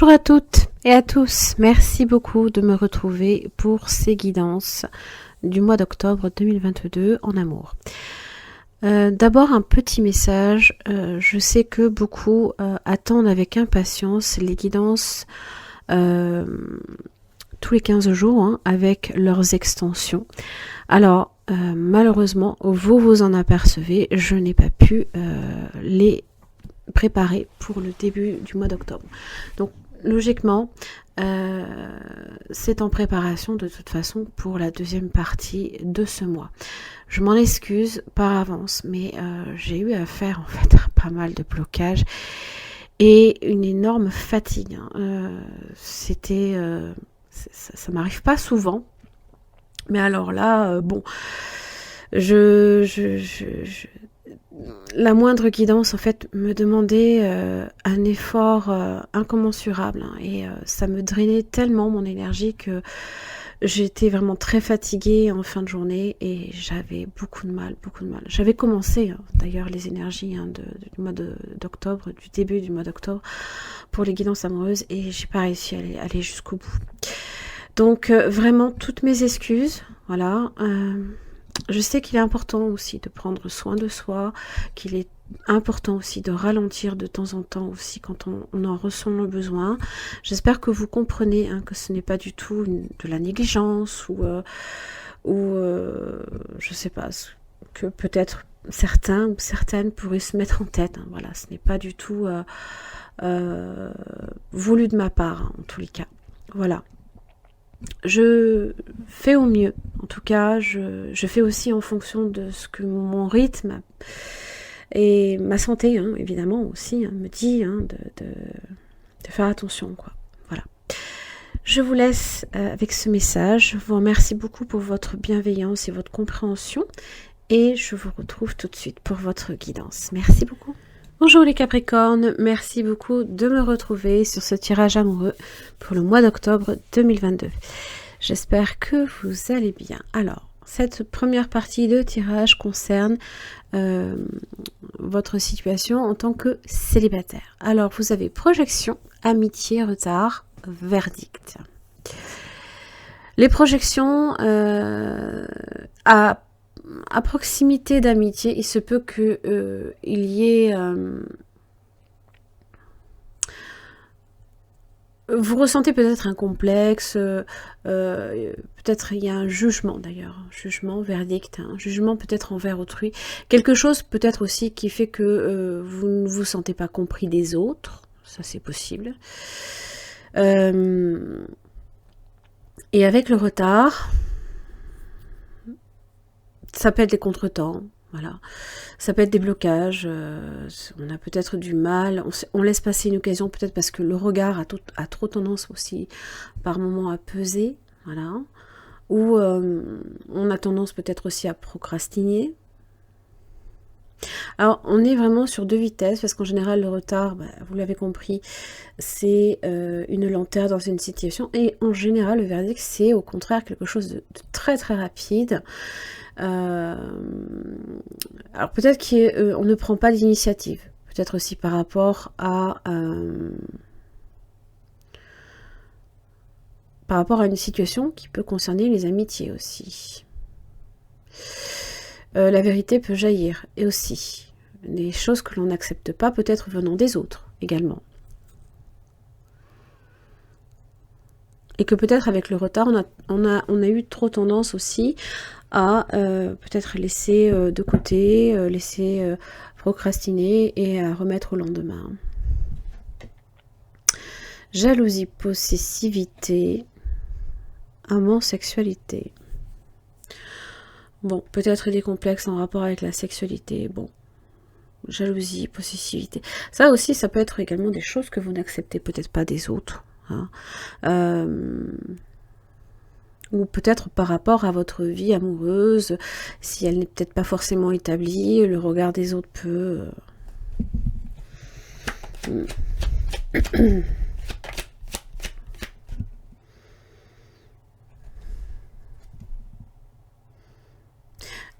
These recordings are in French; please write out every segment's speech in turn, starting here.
Bonjour à toutes et à tous, merci beaucoup de me retrouver pour ces guidances du mois d'octobre 2022 en amour. D'abord un petit message, je sais que beaucoup attendent avec impatience les guidances tous les 15 jours avec leurs extensions. Alors malheureusement, vous vous en apercevez, je n'ai pas pu les préparer pour le début du mois d'octobre. Donc logiquement, c'est en préparation de toute façon pour la deuxième partie de ce mois. Je m'en excuse par avance, mais j'ai eu à faire en fait pas mal de blocages et une énorme fatigue. C'était, ça m'arrive pas souvent, mais alors là, bon, la moindre guidance en fait me demandait un effort incommensurable et ça me drainait tellement mon énergie que j'étais vraiment très fatiguée en fin de journée et j'avais beaucoup de mal. J'avais commencé d'ailleurs les énergies du mois d'octobre, du début du mois d'octobre pour les guidances amoureuses et j'ai pas réussi à aller jusqu'au bout. Donc vraiment toutes mes excuses, voilà. Je sais qu'il est important aussi de prendre soin de soi, qu'il est important aussi de ralentir de temps en temps aussi quand on en ressent le besoin. J'espère que vous comprenez que ce n'est pas du tout de la négligence ou je sais pas, que peut-être certains ou certaines pourraient se mettre en tête. Voilà, ce n'est pas du tout voulu de ma part, en tous les cas. Voilà. Je fais au mieux, en tout cas je fais aussi en fonction de ce que mon rythme et ma santé évidemment aussi me dit de faire attention quoi. Voilà. Je vous laisse avec ce message, je vous remercie beaucoup pour votre bienveillance et votre compréhension et je vous retrouve tout de suite pour votre guidance. Merci beaucoup. Bonjour les Capricornes, merci beaucoup de me retrouver sur ce tirage amoureux pour le mois d'octobre 2022. J'espère que vous allez bien. Alors, cette première partie de tirage concerne votre situation en tant que célibataire. Alors, vous avez projection, amitié, retard, verdict. Les projections à proximité d'amitié, il se peut que il y ait vous ressentez peut-être un complexe, peut-être il y a un jugement d'ailleurs, un jugement, verdict, un jugement peut-être envers autrui, quelque chose peut-être aussi qui fait que vous ne vous sentez pas compris des autres, ça c'est possible. Et avec le retard, ça peut être des contretemps, voilà. Ça peut être des blocages, on a peut-être du mal, on laisse passer une occasion peut-être parce que le regard a trop tendance aussi par moment à peser, voilà. Ou on a tendance peut-être aussi à procrastiner. Alors on est vraiment sur deux vitesses parce qu'en général le retard, vous l'avez compris, c'est une lenteur dans une situation et en général le verdict c'est au contraire quelque chose de très très rapide. Alors peut-être qu'on ne prend pas d'initiative, peut-être aussi par rapport à une situation qui peut concerner les amitiés aussi. La vérité peut jaillir et aussi des choses que l'on n'accepte pas peut-être venant des autres également. Et que peut-être avec le retard on a eu trop tendance aussi à peut-être laisser de côté, laisser procrastiner et à remettre au lendemain. Jalousie, possessivité, amant, sexualité. Bon, peut-être des complexes en rapport avec la sexualité, bon. Jalousie, possessivité. Ça aussi, ça peut être également des choses que vous n'acceptez peut-être pas des autres. Ou peut-être par rapport à votre vie amoureuse, si elle n'est peut-être pas forcément établie, le regard des autres peut...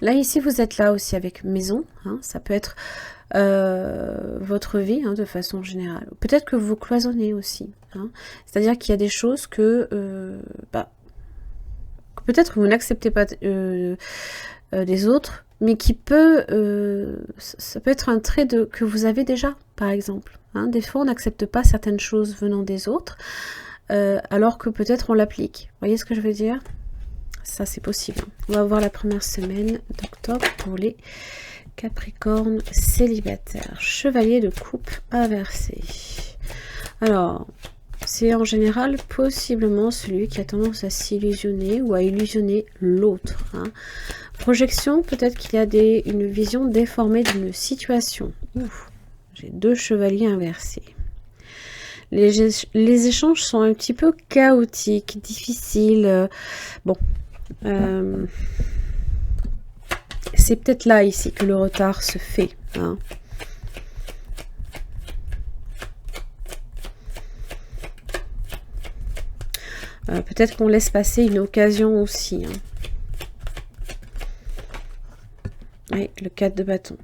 Là, ici, vous êtes là aussi avec maison, ça peut être votre vie de façon générale. Peut-être que vous cloisonnez aussi. hein. C'est-à-dire qu'il y a des choses que, que peut-être vous n'acceptez pas des autres, mais qui peut, ça peut être un trait que vous avez déjà, par exemple. Hein. Des fois, on n'accepte pas certaines choses venant des autres, alors que peut-être on l'applique. Vous voyez ce que je veux dire? Ça, c'est possible. On va voir la première semaine d'octobre pour les Capricornes célibataires. Chevalier de coupe inversé. Alors, c'est en général possiblement celui qui a tendance à s'illusionner ou à illusionner l'autre. Hein. Projection, peut-être qu'il y a une vision déformée d'une situation. J'ai 2 chevaliers inversés. Les échanges sont un petit peu chaotiques, difficiles. Bon. C'est peut-être là, ici, que le retard se fait. Hein. Peut-être qu'on laisse passer une occasion aussi. Hein. Oui, le 4 de bâton.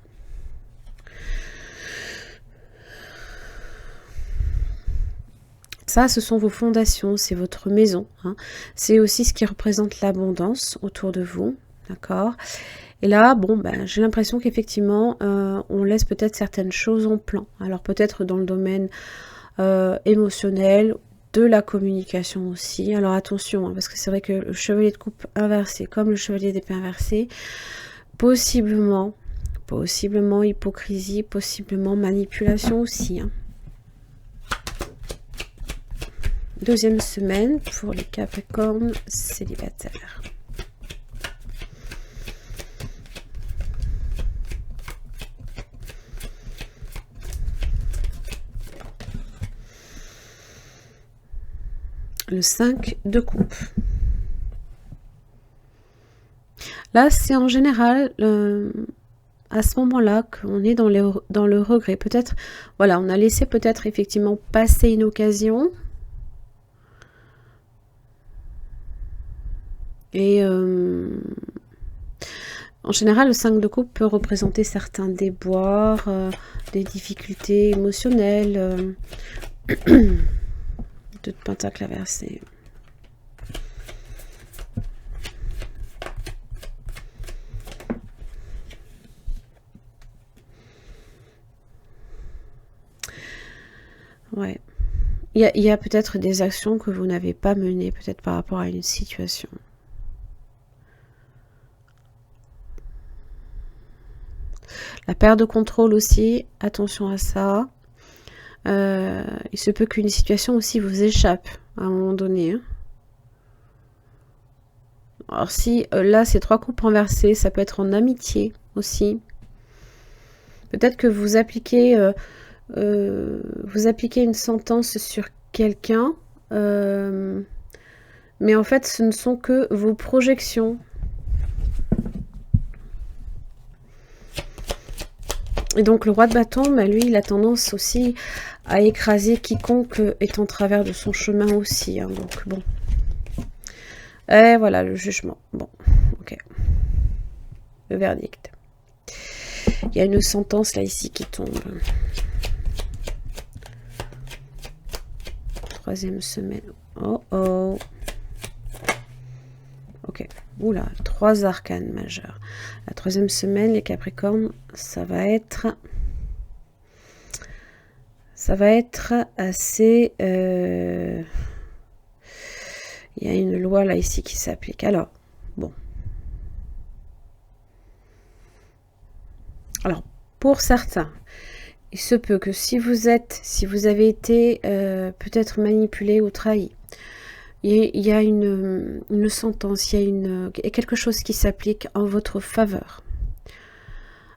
Ça, ce sont vos fondations, c'est votre maison. Hein. C'est aussi ce qui représente l'abondance autour de vous. D'accord ? Et là, bon, ben, j'ai l'impression qu'effectivement, on laisse peut-être certaines choses en plan. Alors peut-être dans le domaine émotionnel, de la communication aussi. Alors attention, hein, parce que c'est vrai que le chevalier de coupe inversé, comme le chevalier d'épée inversé, possiblement hypocrisie, possiblement manipulation aussi. Hein. Deuxième semaine pour les Capricornes célibataires. Le 5 de coupe. Là, c'est en général à ce moment-là qu'on est dans le regret. Peut-être, voilà, on a laissé peut-être effectivement passer une occasion. Et en général, le 5 de coupe peut représenter certains déboires, des difficultés émotionnelles. 2 de pentacle inversé. Ouais. Il y a peut-être des actions que vous n'avez pas menées, peut-être par rapport à une situation. La perte de contrôle aussi, attention à ça. Il se peut qu'une situation aussi vous échappe à un moment donné. Hein. Alors si là c'est 3 coupes renversées, ça peut être en amitié aussi. Peut-être que vous appliquez une sentence sur quelqu'un, mais en fait ce ne sont que vos projections. Et donc le roi de bâton, bah, lui, il a tendance aussi à écraser quiconque est en travers de son chemin aussi. Hein, donc bon. Et voilà le jugement. Bon, ok. Le verdict. Il y a une sentence là ici qui tombe. 3e semaine. Oh oh. Ok. Oula, 3 arcanes majeures. La 3e semaine, les Capricornes, ça va être assez... Il y a une loi là ici qui s'applique. Alors, bon. Alors, pour certains, il se peut que si vous avez été peut-être manipulé ou trahi, il y a une sentence, il y a quelque chose qui s'applique en votre faveur.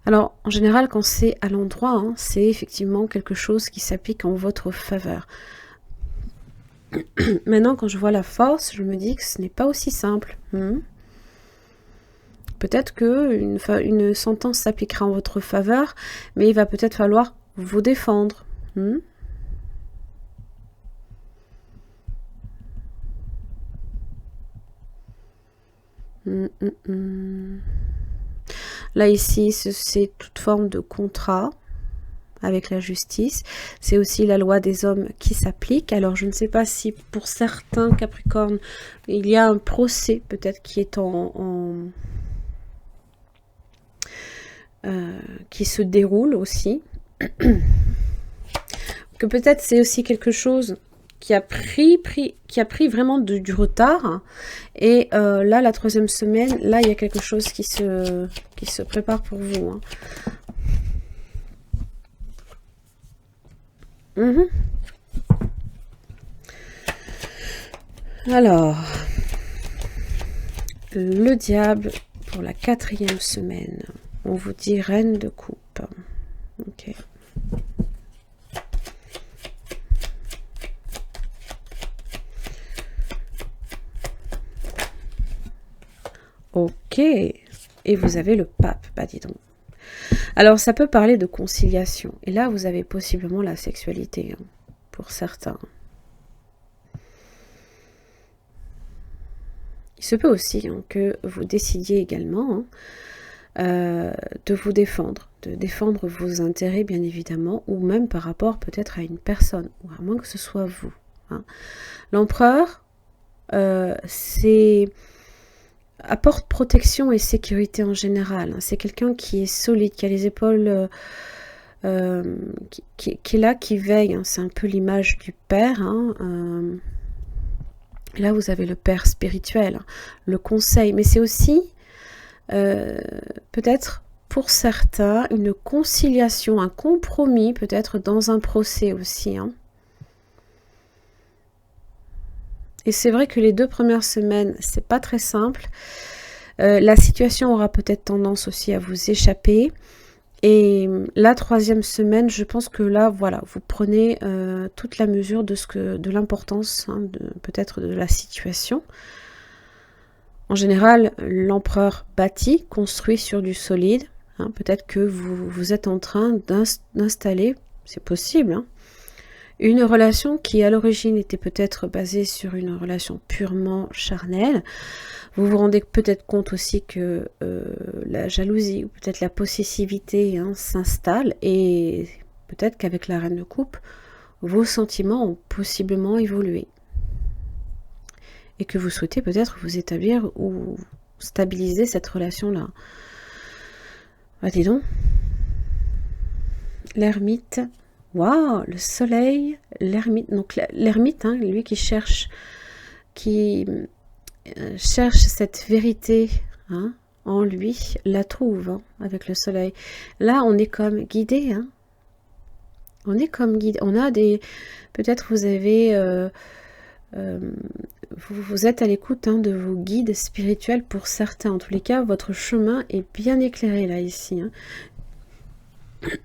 Alors, en général, quand c'est à l'endroit, hein, c'est effectivement quelque chose qui s'applique en votre faveur. Maintenant, quand je vois la force, je me dis que ce n'est pas aussi simple. Peut-être qu'une sentence s'appliquera en votre faveur, mais il va peut-être falloir vous défendre. Là, ici, c'est toute forme de contrat. avec la justice. C'est aussi la loi des hommes qui s'applique. Alors je ne sais pas si pour certains Capricornes, il y a un procès peut-être qui est qui se déroule aussi. Que peut-être c'est aussi quelque chose qui a pris vraiment du retard. Et là, la 3e semaine, là, il y a quelque chose qui se prépare pour vous. Hein. Alors, le diable pour la 4e semaine. On vous dit reine de coupe. Ok. Ok. Et vous avez le pape. Bah dis donc. Alors, ça peut parler de conciliation. Et là, vous avez possiblement la sexualité, hein, pour certains. Il se peut aussi hein, que vous décidiez également de vous défendre, de défendre vos intérêts, bien évidemment, ou même par rapport peut-être à une personne, ou à moins que ce soit vous. Hein. L'empereur, apporte protection et sécurité en général. Hein. C'est quelqu'un qui est solide, qui a les épaules, qui est là, qui veille. Hein. C'est un peu l'image du père. Hein. Et là, vous avez le père spirituel, hein, le conseil. Mais c'est aussi, peut-être, pour certains, une conciliation, un compromis, peut-être, dans un procès aussi. Hein. Et c'est vrai que les 2 premières semaines, c'est pas très simple. La situation aura peut-être tendance aussi à vous échapper. Et la 3e semaine, je pense que là, voilà, vous prenez toute la mesure de l'importance, hein, peut-être de la situation. En général, l'empereur bâtit, construit sur du solide. Hein, peut-être que vous êtes en train d'installer, c'est possible, hein, une relation qui à l'origine était peut-être basée sur une relation purement charnelle. Vous vous rendez peut-être compte aussi que la jalousie ou peut-être la possessivité hein, s'installe et peut-être qu'avec la reine de coupe, vos sentiments ont possiblement évolué. Et que vous souhaitez peut-être vous établir ou stabiliser cette relation-là. Ah, dis donc. L'ermite. Waouh, le soleil, l'ermite. Donc l'ermite, hein, lui qui cherche cette vérité hein, en lui, la trouve hein, avec le soleil. Là, on est comme guidé. Hein. On est comme guidé. On a des... Peut-être vous avez... vous êtes à l'écoute hein, de vos guides spirituels pour certains. En tous les cas, votre chemin est bien éclairé là, ici. Hein.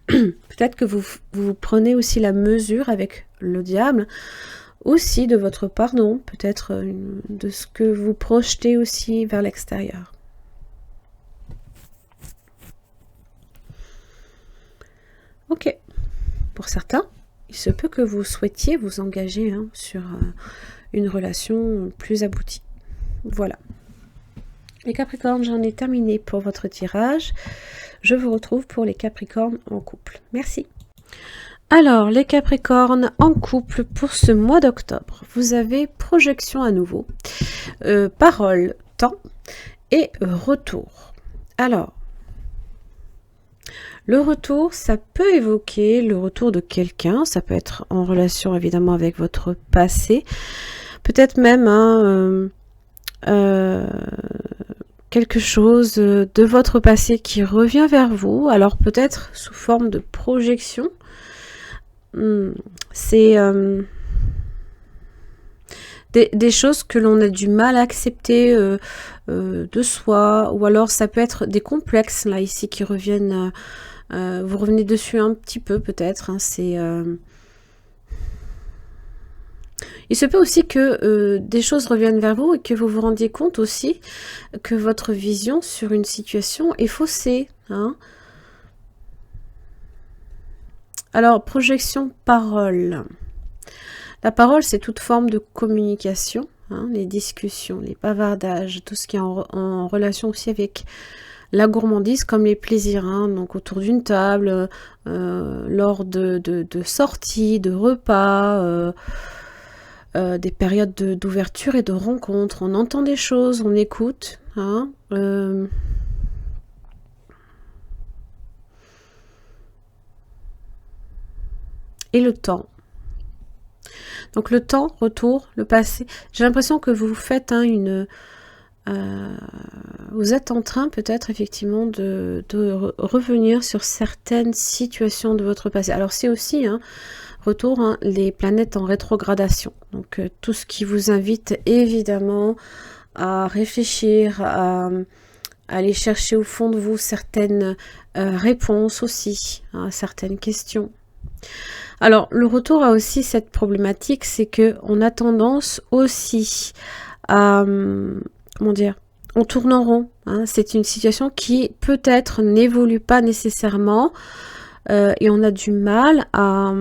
Peut-être que vous prenez aussi la mesure avec le diable, aussi de votre pardon, peut-être de ce que vous projetez aussi vers l'extérieur. Ok. Pour certains, il se peut que vous souhaitiez vous engager hein, sur une relation plus aboutie. Voilà. Les Capricornes, j'en ai terminé pour votre tirage. Je vous retrouve pour les Capricornes en couple. Merci. Alors, les Capricornes en couple pour ce mois d'octobre. Vous avez projection à nouveau, parole, temps et retour. Alors, le retour, ça peut évoquer le retour de quelqu'un. Ça peut être en relation évidemment avec votre passé. Peut-être même hein, quelque chose de votre passé qui revient vers vous. Alors peut-être sous forme de projection. C'est des choses que l'on a du mal à accepter de soi. Ou alors ça peut être des complexes là ici qui reviennent. Vous revenez dessus un petit peu peut-être. Hein, il se peut aussi que des choses reviennent vers vous et que vous vous rendiez compte aussi que votre vision sur une situation est faussée. Hein. Alors, projection parole. La parole, c'est toute forme de communication, hein, les discussions, les bavardages, tout ce qui est en relation aussi avec la gourmandise comme les plaisirs, hein, donc autour d'une table, lors de sorties, de repas, des périodes d'ouverture et de rencontres. On entend des choses, on écoute, hein, et le temps. Donc le temps, retour, le passé. J'ai l'impression que vous faites vous êtes en train peut-être effectivement de revenir sur certaines situations de votre passé. Alors c'est aussi retour, les planètes en rétrogradation. Donc tout ce qui vous invite évidemment à réfléchir, à aller chercher au fond de vous certaines réponses aussi à certaines questions. Alors, le retour a aussi cette problématique, c'est que on a tendance aussi à, comment dire, on tourne en rond. Hein. C'est une situation qui peut-être n'évolue pas nécessairement et on a du mal à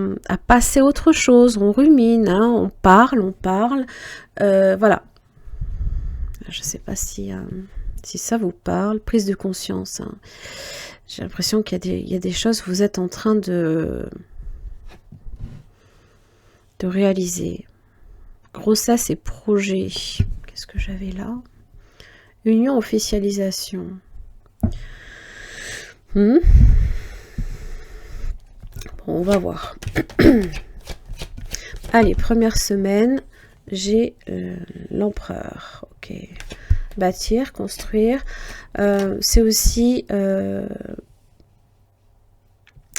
passer à autre chose. On rumine, hein, on parle, voilà. Je ne sais pas si ça vous parle, prise de conscience. Hein. J'ai l'impression qu'il y a des choses que vous êtes en train de réaliser. Grossesse et projet. Qu'est-ce que j'avais là? Union, officialisation. Bon, on va voir. Allez, première semaine, j'ai l'empereur. Ok. Bâtir, construire. C'est aussi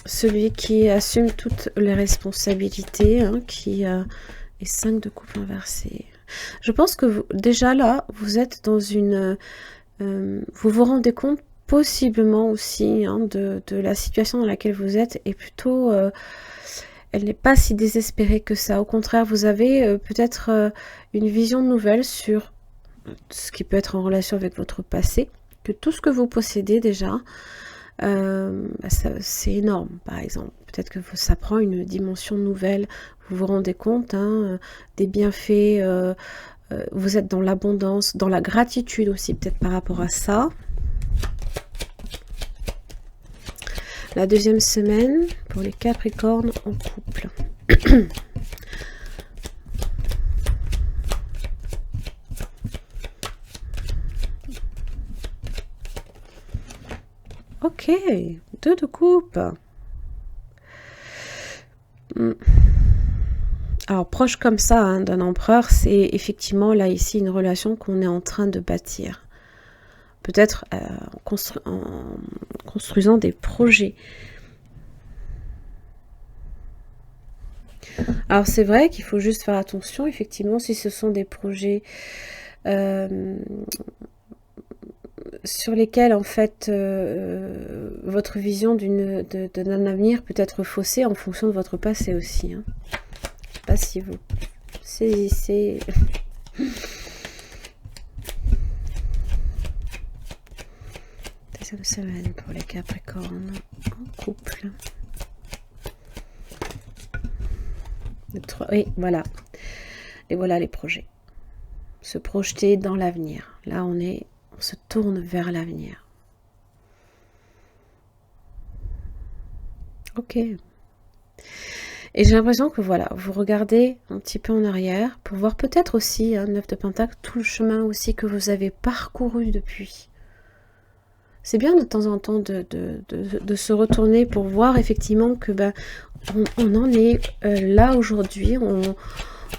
celui qui assume toutes les responsabilités, hein, qui est 5 de coupe inversé. Je pense que déjà là, vous êtes dans une... vous vous rendez compte possiblement aussi de la situation dans laquelle vous êtes, et plutôt, elle n'est pas si désespérée que ça. Au contraire, vous avez peut-être une vision nouvelle sur ce qui peut être en relation avec votre passé, que tout ce que vous possédez déjà, c'est énorme, par exemple. Peut-être que ça prend une dimension nouvelle. Vous vous rendez compte des bienfaits. Vous êtes dans l'abondance, dans la gratitude aussi, peut-être par rapport à ça. La deuxième semaine pour les Capricornes en couple. Ok, 2 de coupe. Alors, proche comme ça d'un empereur, c'est effectivement là ici une relation qu'on est en train de bâtir. Peut-être en construisant des projets. Alors, c'est vrai qu'il faut juste faire attention, effectivement, si ce sont des projets sur lesquels, en fait, votre vision d'un avenir peut être faussée en fonction de votre passé aussi. Hein. Je ne sais pas si vous saisissez... Deuxième semaine pour les Capricornes en couple. Oui, voilà. Et voilà les projets. Se projeter dans l'avenir. Là, on se tourne vers l'avenir. Ok. Et j'ai l'impression que voilà, vous regardez un petit peu en arrière pour voir peut-être aussi, 9 de Pentacle, tout le chemin aussi que vous avez parcouru depuis. C'est bien de temps en temps de se retourner pour voir effectivement que on en est là aujourd'hui.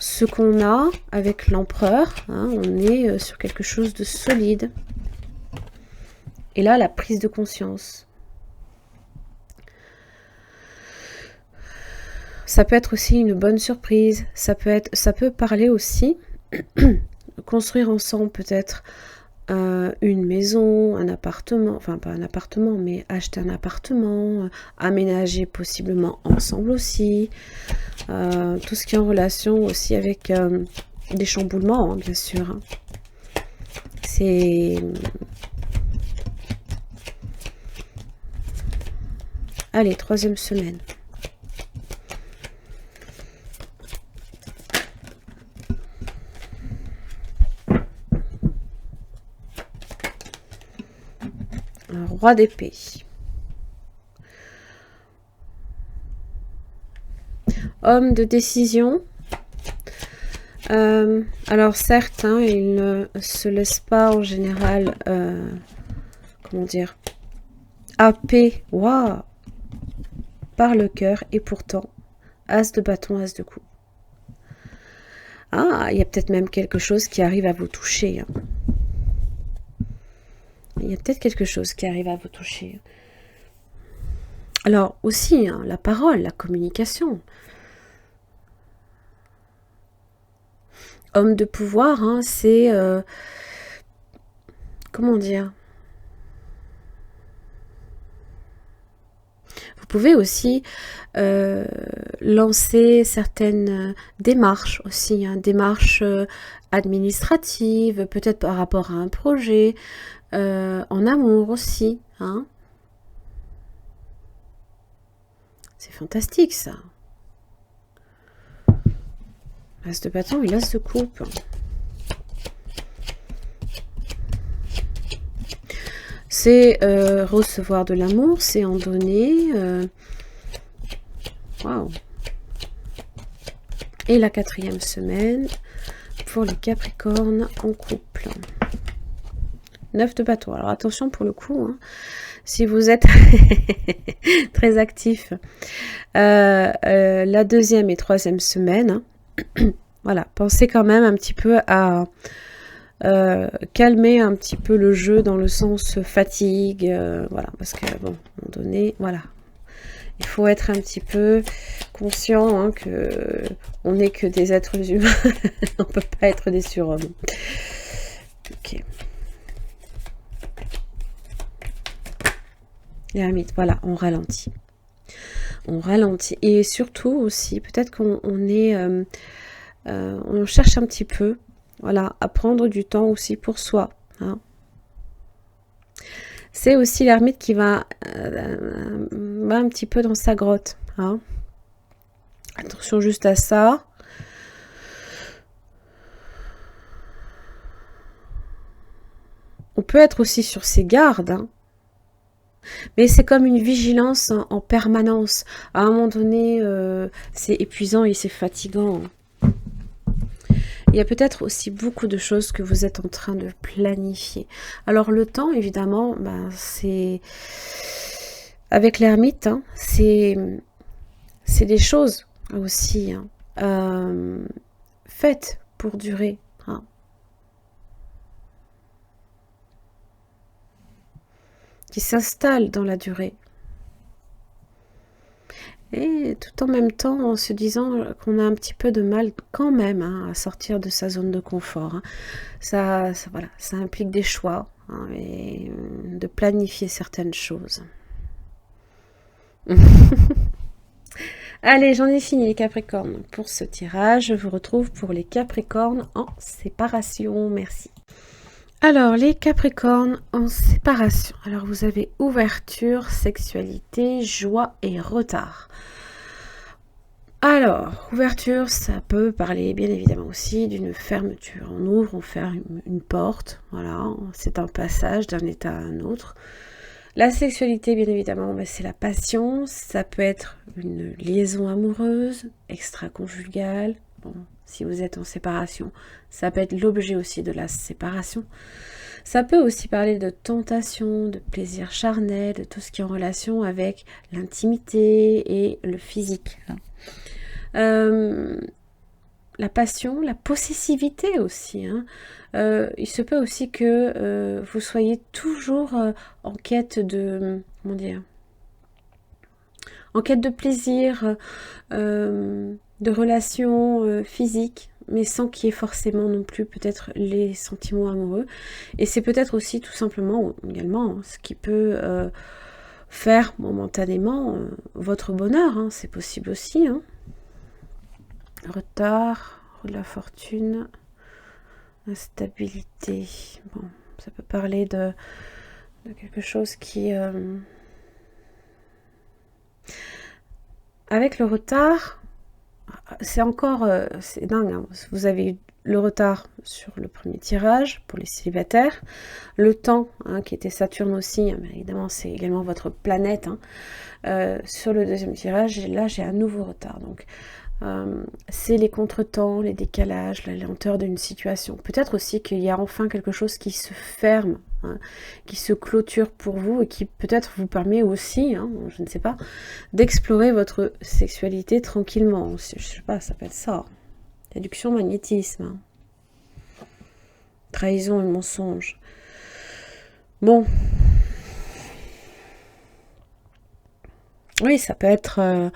Ce qu'on a avec l'empereur, on est sur quelque chose de solide. Et là, la prise de conscience. Ça peut être aussi une bonne surprise. Ça peut parler aussi construire ensemble peut-être une maison, un appartement, enfin pas un appartement, mais acheter un appartement, aménager possiblement ensemble aussi. Tout ce qui est en relation aussi avec des chamboulements, bien sûr. Hein. C'est... Allez, 3e semaine. Un roi d'épée. Homme de décision. Alors certes, hein, il ne se laisse pas en général, comment dire, happer, waouh, par le cœur, et pourtant, as de bâton, as de coupe. Ah, il y a peut-être même quelque chose qui arrive à vous toucher. Hein. Il y a peut-être quelque chose qui arrive à vous toucher. Alors aussi, hein, la parole, la communication. Homme de pouvoir, hein, c'est... comment dire? Vous pouvez aussi lancer certaines démarches aussi, hein, démarches administratives, peut-être par rapport à un projet, en amour aussi. Hein. C'est fantastique ça. As de bâton et l'as de coupe. C'est recevoir de l'amour, c'est en donner. Waouh. Et la 4e semaine pour les Capricornes en couple. 9 de bâton. Alors attention pour le coup, hein, si vous êtes très actif, la 2e et 3e semaine, hein, voilà, pensez quand même un petit peu à calmer un petit peu le jeu dans le sens fatigue, voilà, parce que bon, à un moment donné, voilà, il faut être un petit peu conscient, hein, que on n'est que des êtres humains, on peut pas être des surhommes. Ok. L'ermite, voilà, on ralentit. On ralentit. Et surtout aussi, peut-être qu'on est... on cherche un petit peu, voilà, à prendre du temps aussi pour soi. Hein. C'est aussi l'ermite qui va un petit peu dans sa grotte. Hein. Attention juste à ça. On peut être aussi sur ses gardes, hein. Mais c'est comme une vigilance en permanence. À un moment donné, c'est épuisant et c'est fatigant. Il y a peut-être aussi beaucoup de choses que vous êtes en train de planifier. Alors le temps, évidemment, ben, c'est... Avec l'ermite, hein, c'est des choses aussi hein, faites pour durer. Hein. Qui s'installent dans la durée. Et tout en même temps en se disant qu'on a un petit peu de mal quand même hein, à sortir de sa zone de confort. Hein. Ça, voilà, ça implique des choix hein, et de planifier certaines choses. Allez, j'en ai fini les Capricornes pour ce tirage. Je vous retrouve pour les Capricornes en séparation. Merci. Alors, les Capricornes en séparation. Alors, vous avez ouverture, sexualité, joie et retard. Alors, ouverture, ça peut parler bien évidemment aussi d'une fermeture. On ouvre, on ferme une porte. Voilà, c'est un passage d'un état à un autre. La sexualité, bien évidemment, c'est la passion. Ça peut être une liaison amoureuse, extra-conjugale. Bon, si vous êtes en séparation, ça peut être l'objet aussi de la séparation. Ça peut aussi parler de tentation, de plaisir charnel, de tout ce qui est en relation avec l'intimité et le physique. La passion, la possessivité aussi. Hein. Il se peut aussi que vous soyez toujours en quête de... comment dire, en quête de plaisir, de relations physiques, mais sans qu'il y ait forcément non plus peut-être les sentiments amoureux. Et c'est peut-être aussi tout simplement, également, hein, ce qui peut faire momentanément votre bonheur. Hein, c'est possible aussi. Hein. Retard, de la fortune, instabilité. Bon, ça peut parler de quelque chose qui... Avec le retard, c'est encore... c'est dingue, hein. Vous avez eu le retard sur le premier tirage pour les célibataires, le temps qui était Saturne aussi, bien évidemment c'est également votre planète, sur le deuxième tirage, et là j'ai un nouveau retard, donc c'est les contretemps, les décalages, la lenteur d'une situation. Peut-être aussi qu'il y a enfin quelque chose qui se ferme, qui se clôture pour vous et qui peut-être vous permet aussi, je ne sais pas, d'explorer votre sexualité tranquillement. Je sais pas, ça peut être ça. Réduction, magnétisme. Trahison et mensonge. Bon. Oui, ça peut être...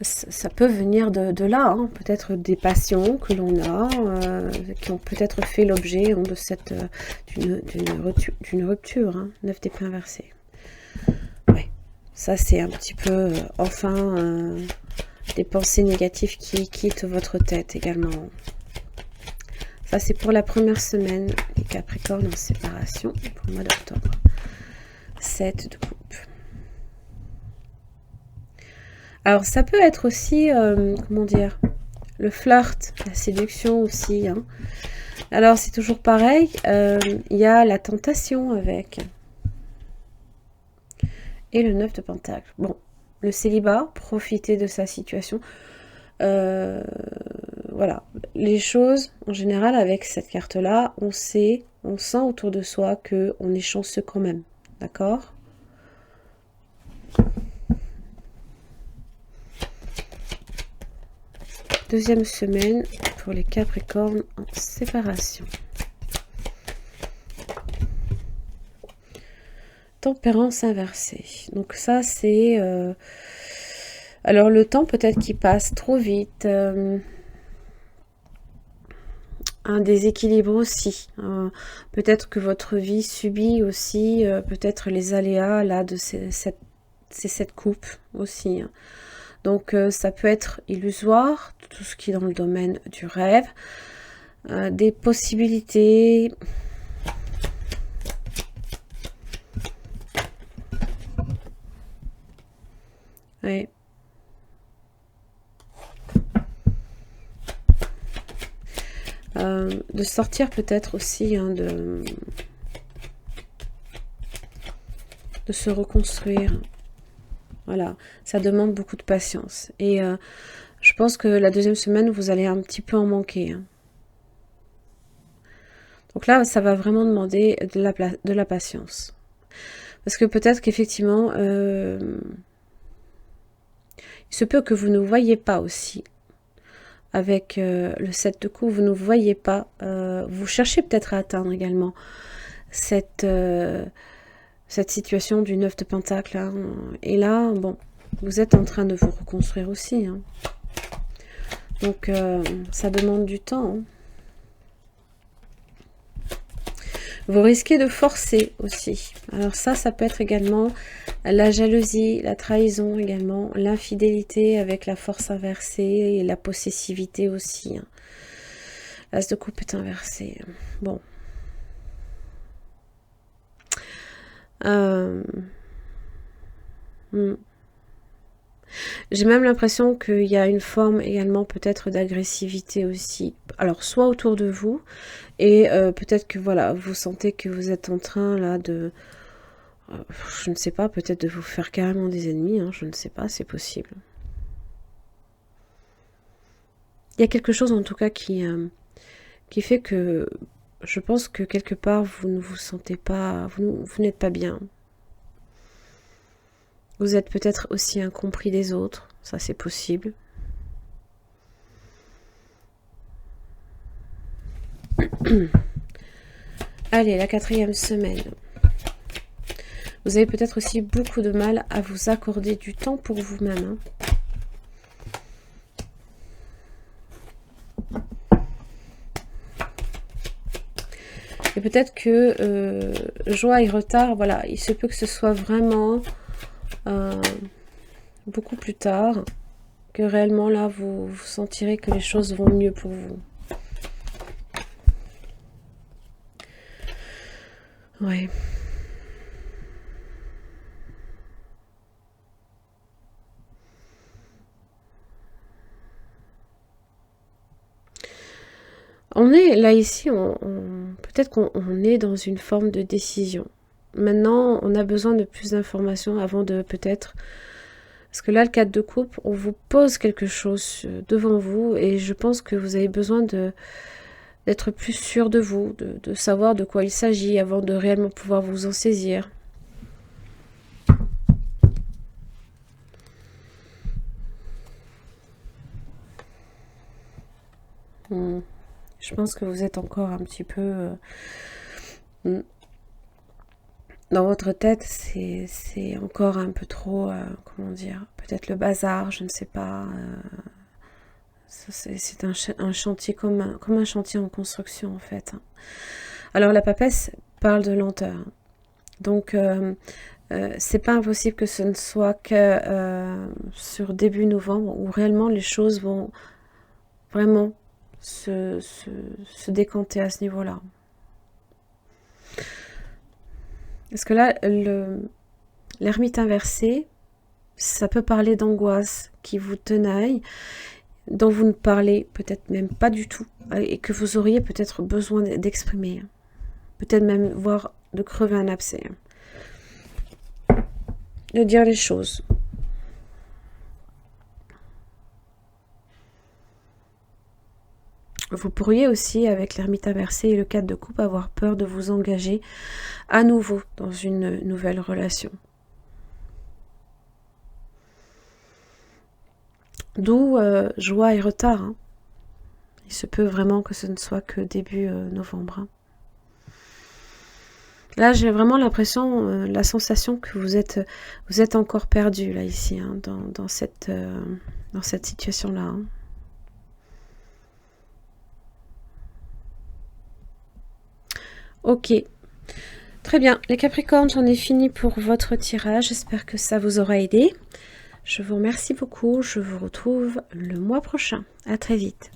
ça peut venir de là, peut-être des passions que l'on a, qui ont peut-être fait l'objet de cette d'une rupture, 9 d'épée inversée. Ouais, ça c'est un petit peu, enfin, des pensées négatives qui quittent votre tête également. Ça c'est pour la première semaine, les Capricornes en séparation, pour le mois d'octobre. 7 de coupe. Alors ça peut être aussi, comment dire, le flirt, la séduction aussi. Alors c'est toujours pareil, il y a la tentation avec. Et le 9 de Pentacle. Bon, le célibat, profiter de sa situation. Voilà, les choses, en général, avec cette carte-là, on sent autour de soi qu'on est chanceux quand même. D'accord ? Deuxième semaine pour les Capricornes en séparation. Tempérance inversée. Donc ça, c'est... alors le temps peut-être qui passe trop vite. Un déséquilibre aussi. Peut-être que votre vie subit aussi peut-être les aléas là de cette coupe aussi. Donc ça peut être illusoire, tout ce qui est dans le domaine du rêve, des possibilités. Oui. De sortir peut-être aussi, de se reconstruire. Voilà, ça demande beaucoup de patience. Et je pense que la deuxième semaine, vous allez un petit peu en manquer. Donc là, ça va vraiment demander de la patience. Parce que peut-être qu'effectivement, il se peut que vous ne voyez pas aussi. Avec le 7 de coups, vous ne voyez pas. Vous cherchez peut-être à atteindre également cette situation du 9 de Pentacle. Et là, bon, vous êtes en train de vous reconstruire aussi. Donc, ça demande du temps. Vous risquez de forcer aussi. Alors ça peut être également la jalousie, la trahison également, l'infidélité avec la force inversée et la possessivité aussi. L'as de coupe est inversé. Bon. J'ai même l'impression qu'il y a une forme également peut-être d'agressivité aussi. Alors soit autour de vous, et peut-être que voilà, vous sentez que vous êtes en train là de... je ne sais pas, peut-être de vous faire carrément des ennemis, je ne sais pas, c'est possible. Il y a quelque chose en tout cas qui fait que je pense que quelque part vous ne vous sentez pas, vous n'êtes pas bien. Vous êtes peut-être aussi incompris des autres, ça c'est possible. Allez, la 4e semaine. Vous avez peut-être aussi beaucoup de mal à vous accorder du temps pour vous-même. Et peut-être que joie et retard, voilà, il se peut que ce soit vraiment beaucoup plus tard, que réellement là, vous sentirez que les choses vont mieux pour vous. Ouais. On est là ici, peut-être qu'on est dans une forme de décision. Maintenant, on a besoin de plus d'informations avant de peut-être... Parce que là, le 4 de coupe, on vous pose quelque chose devant vous et je pense que vous avez besoin d'être plus sûr de vous, de savoir de quoi il s'agit avant de réellement pouvoir vous en saisir. Je pense que vous êtes encore un petit peu... dans votre tête, c'est encore un peu trop, comment dire, peut-être le bazar, je ne sais pas. C'est un chantier comme un chantier en construction, en fait. Alors, la papesse parle de lenteur. Donc, c'est pas impossible que ce ne soit que sur début novembre où réellement les choses vont vraiment se décanter à ce niveau-là. Parce que là, l'ermite inversé, ça peut parler d'angoisse qui vous tenaille, dont vous ne parlez peut-être même pas du tout, et que vous auriez peut-être besoin d'exprimer. Peut-être même voire de crever un abcès. De dire les choses. Vous pourriez aussi, avec l'ermite inversé et le 4 de coupe, avoir peur de vous engager à nouveau dans une nouvelle relation. D'où joie et retard. Hein. Il se peut vraiment que ce ne soit que début novembre. Hein. Là, j'ai vraiment l'impression, la sensation que vous êtes encore perdu là ici, hein, dans cette situation-là. Hein. Ok, très bien. Les Capricornes, j'en ai fini pour votre tirage. J'espère que ça vous aura aidé. Je vous remercie beaucoup. Je vous retrouve le mois prochain. À très vite.